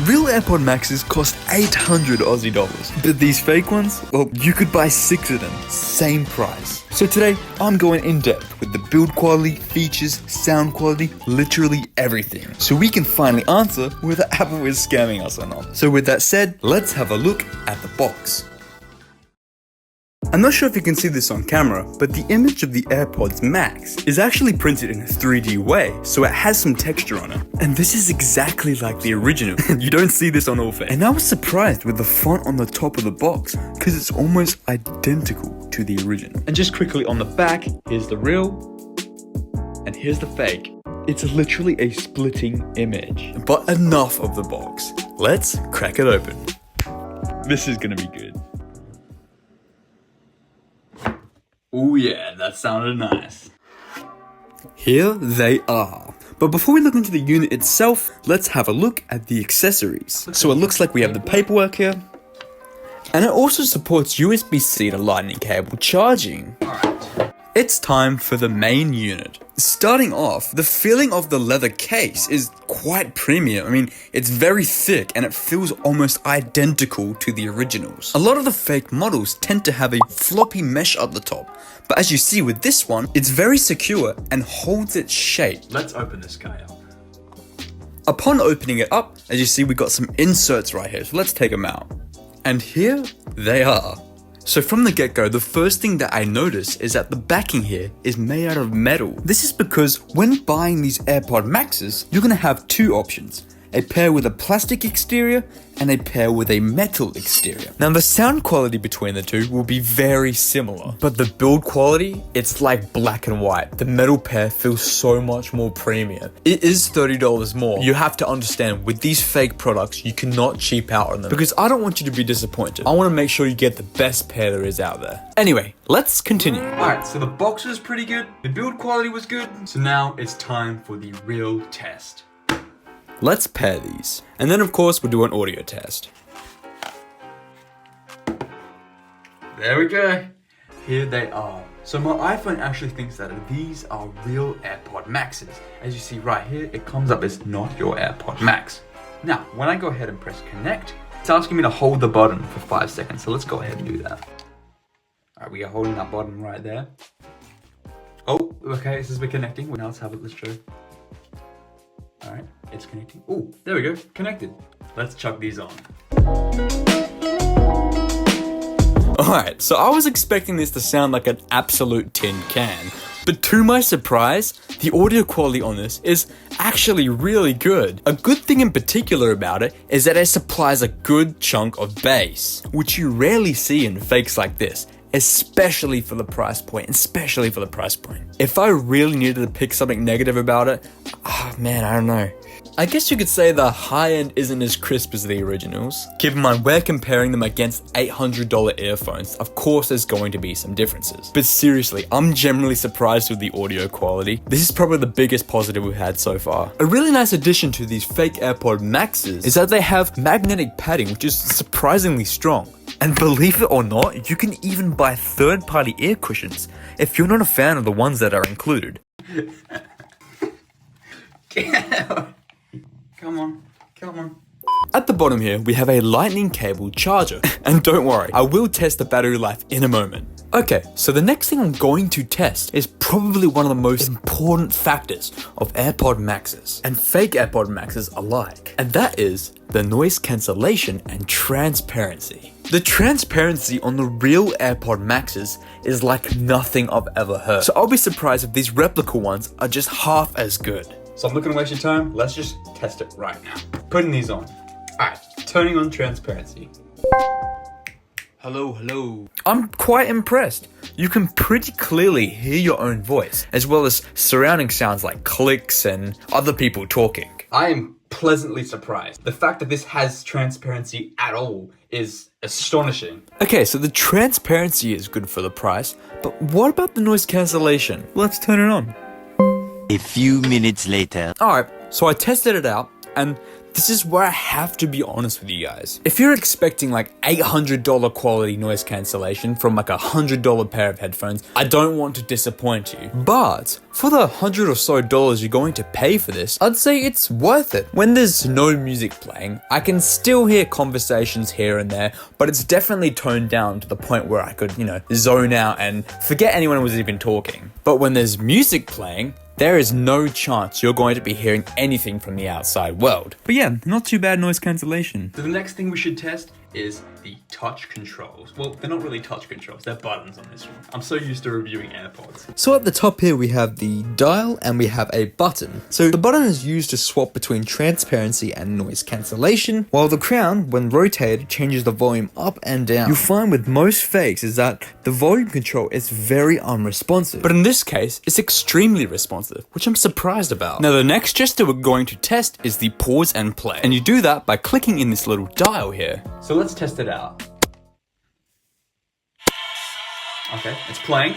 Real AirPod Maxes cost 800 Aussie dollars, but these fake ones, well, you could buy 6 of them, same price. So today, I'm going in depth with the build quality, features, sound quality, literally everything, so we can finally answer whether Apple is scamming us or not. So with that said, let's have a look at the box. I'm not sure if you can see this on camera, but the image of the AirPods Max is actually printed in a 3D way, so it has some texture on it. And this is exactly like the original. You don't see this on all fakes. And I was surprised with the font on the top of the box, because it's almost identical to the original. And just quickly on the back, here's the real, and here's the fake. It's literally a splitting image. But enough of the box. Let's crack it open. This is gonna be good. Oh yeah, that sounded nice. Here they are. But before we look into the unit itself, let's have a look at the accessories. So it looks like we have the paperwork here. And it also supports USB-C to lightning cable charging. It's time for the main unit. Starting off, the feeling of the leather case is quite premium. I mean, it's very thick and it feels almost identical to the originals. A lot of the fake models tend to have a floppy mesh at the top, but as you see with this one, it's very secure and holds its shape. Let's open this guy up. Upon opening it up, as you see, we got some inserts right here, so let's take them out. And here they are. So from the get-go, the first thing that I notice is that the backing here is made out of metal. This is because when buying these AirPod Maxes, you're gonna have two options. A pair with a plastic exterior and a pair with a metal exterior. Now the sound quality between the two will be very similar, but the build quality, it's like black and white. The metal pair feels so much more premium. It is $30 more. You have to understand, with these fake products, you cannot cheap out on them, because I don't want you to be disappointed. I want to make sure you get the best pair there is out there. Anyway, let's continue. Alright, so the box was pretty good, the build quality was good, so now it's time for the real test. Let's pair these. And then of course we'll do an audio test. There we go. Here they are. So my iPhone actually thinks that these are real AirPod Maxes. As you see right here, it comes up as not your AirPod Max. Now, when I go ahead and press connect, it's asking me to hold the button for 5 seconds. So let's go ahead and do that. Alright, we are holding that button right there. Oh, okay, this is we're connecting. Now let's have it, let's show. Alright, it's connecting. Oh, there we go, connected. Let's chuck these on. Alright, so I was expecting this to sound like an absolute tin can, but to my surprise, the audio quality on this is actually really good. A good thing in particular about it is that it supplies a good chunk of bass, which you rarely see in fakes like this. Especially for the price point, If I really needed to pick something negative about it, man, I don't know. I guess you could say the high end isn't as crisp as the originals. Keep in mind, we're comparing them against $800 earphones. Of course, there's going to be some differences. But seriously, I'm generally surprised with the audio quality. This is probably the biggest positive we've had so far. A really nice addition to these fake AirPod Maxes is that they have magnetic padding, which is surprisingly strong. And believe it or not, you can even buy third-party ear cushions if you're not a fan of the ones that are included. Come on. At the bottom here, we have a lightning cable charger. And don't worry, I will test the battery life in a moment. Okay, so the next thing I'm going to test is probably one of the most important factors of AirPod Maxes and fake AirPod Maxes alike. And that is the noise cancellation and transparency. The transparency on the real AirPod Maxes is like nothing I've ever heard. So I'll be surprised if these replica ones are just half as good. So I'm not gonna waste your time, let's just test it right now. Putting these on. Alright, turning on transparency. Hello. I'm quite impressed. You can pretty clearly hear your own voice, as well as surrounding sounds like clicks and other people talking. I am pleasantly surprised. The fact that this has transparency at all is astonishing. Okay, so the transparency is good for the price, but what about the noise cancellation? Let's turn it on. A few minutes later. Alright, so I tested it out, and this is where I have to be honest with you guys. If you're expecting like $800 quality noise cancellation from like $100 pair of headphones, I don't want to disappoint you. But for the $100 or so you're going to pay for this, I'd say it's worth it. When there's no music playing, I can still hear conversations here and there, but it's definitely toned down to the point where I could, zone out and forget anyone was even talking. But when there's music playing, there is no chance you're going to be hearing anything from the outside world. But yeah, not too bad noise cancellation. So the next thing we should test is the touch controls. Well, they're not really touch controls, they're buttons on this one. I'm so used to reviewing Airpods. So at the top here we have the dial and we have a button. So the button is used to swap between transparency and noise cancellation, while the crown, when rotated, changes the volume up and down. You'll find with most fakes is that the volume control is very unresponsive. But in this case, it's extremely responsive, which I'm surprised about. Now the next gesture we're going to test is the pause and play. And you do that by clicking in this little dial here. So let's test it out. Okay, it's playing.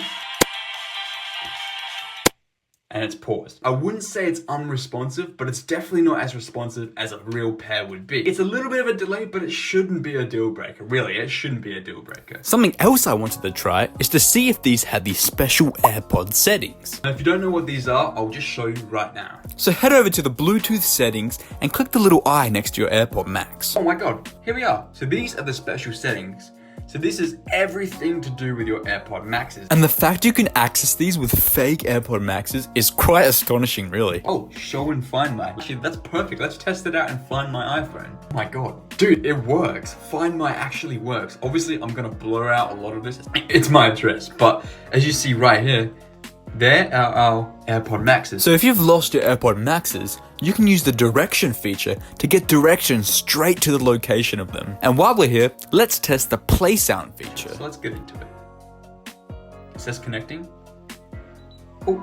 And it's paused. I wouldn't say it's unresponsive, but it's definitely not as responsive as a real pair would be. It's a little bit of a delay, but it shouldn't be a deal breaker. Really, it shouldn't be a deal breaker. Something else I wanted to try is to see if these had the special AirPod settings. Now, if you don't know what these are, I'll just show you right now. So head over to the Bluetooth settings and click the little eye next to your AirPod Max. Oh my god, here we are. So these are the special settings. So this is everything to do with your AirPod Maxes. And the fact you can access these with fake AirPod Maxes is quite astonishing, really. Oh, show and find my. Actually, that's perfect. Let's test it out and find my iPhone. Oh my god. Dude, it works. Find My actually works. Obviously, I'm gonna blur out a lot of this. It's my address, but as you see right here, there are our AirPod Maxes. So if you've lost your AirPod Maxes, you can use the direction feature to get directions straight to the location of them. And while we're here, let's test the play sound feature. So let's get into it. It says connecting. Oh.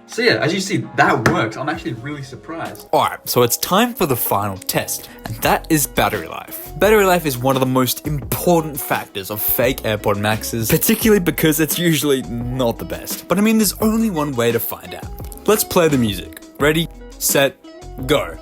So yeah, as you see, that works. I'm actually really surprised. Alright, so it's time for the final test, and that is battery life. Battery life is one of the most important factors of fake AirPod Maxes, particularly because it's usually not the best. But I mean, there's only one way to find out. Let's play the music. Ready, set, go.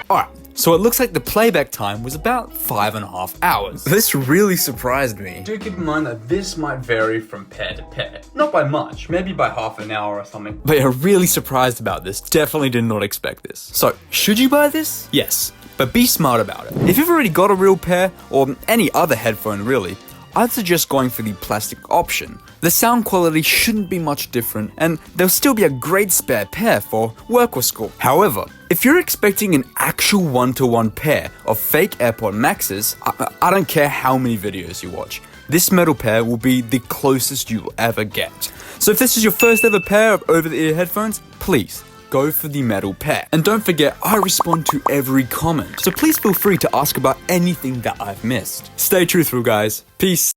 Alright, so it looks like the playback time was about 5.5 hours. This really surprised me. Do keep in mind that this might vary from pair to pair. Not by much, maybe by half an hour or something. But you're really surprised about this. Definitely did not expect this. So, should you buy this? Yes, but be smart about it. If you've already got a real pair, or any other headphone really, I'd suggest going for the plastic option. The sound quality shouldn't be much different, and there'll still be a great spare pair for work or school. However, if you're expecting an actual one-to-one pair of fake AirPod Maxes, I don't care how many videos you watch, this metal pair will be the closest you'll ever get. So if this is your first ever pair of over-the-ear headphones, please go for the metal pair. And don't forget, I respond to every comment, so please feel free to ask about anything that I've missed. Stay truthful, guys. Peace.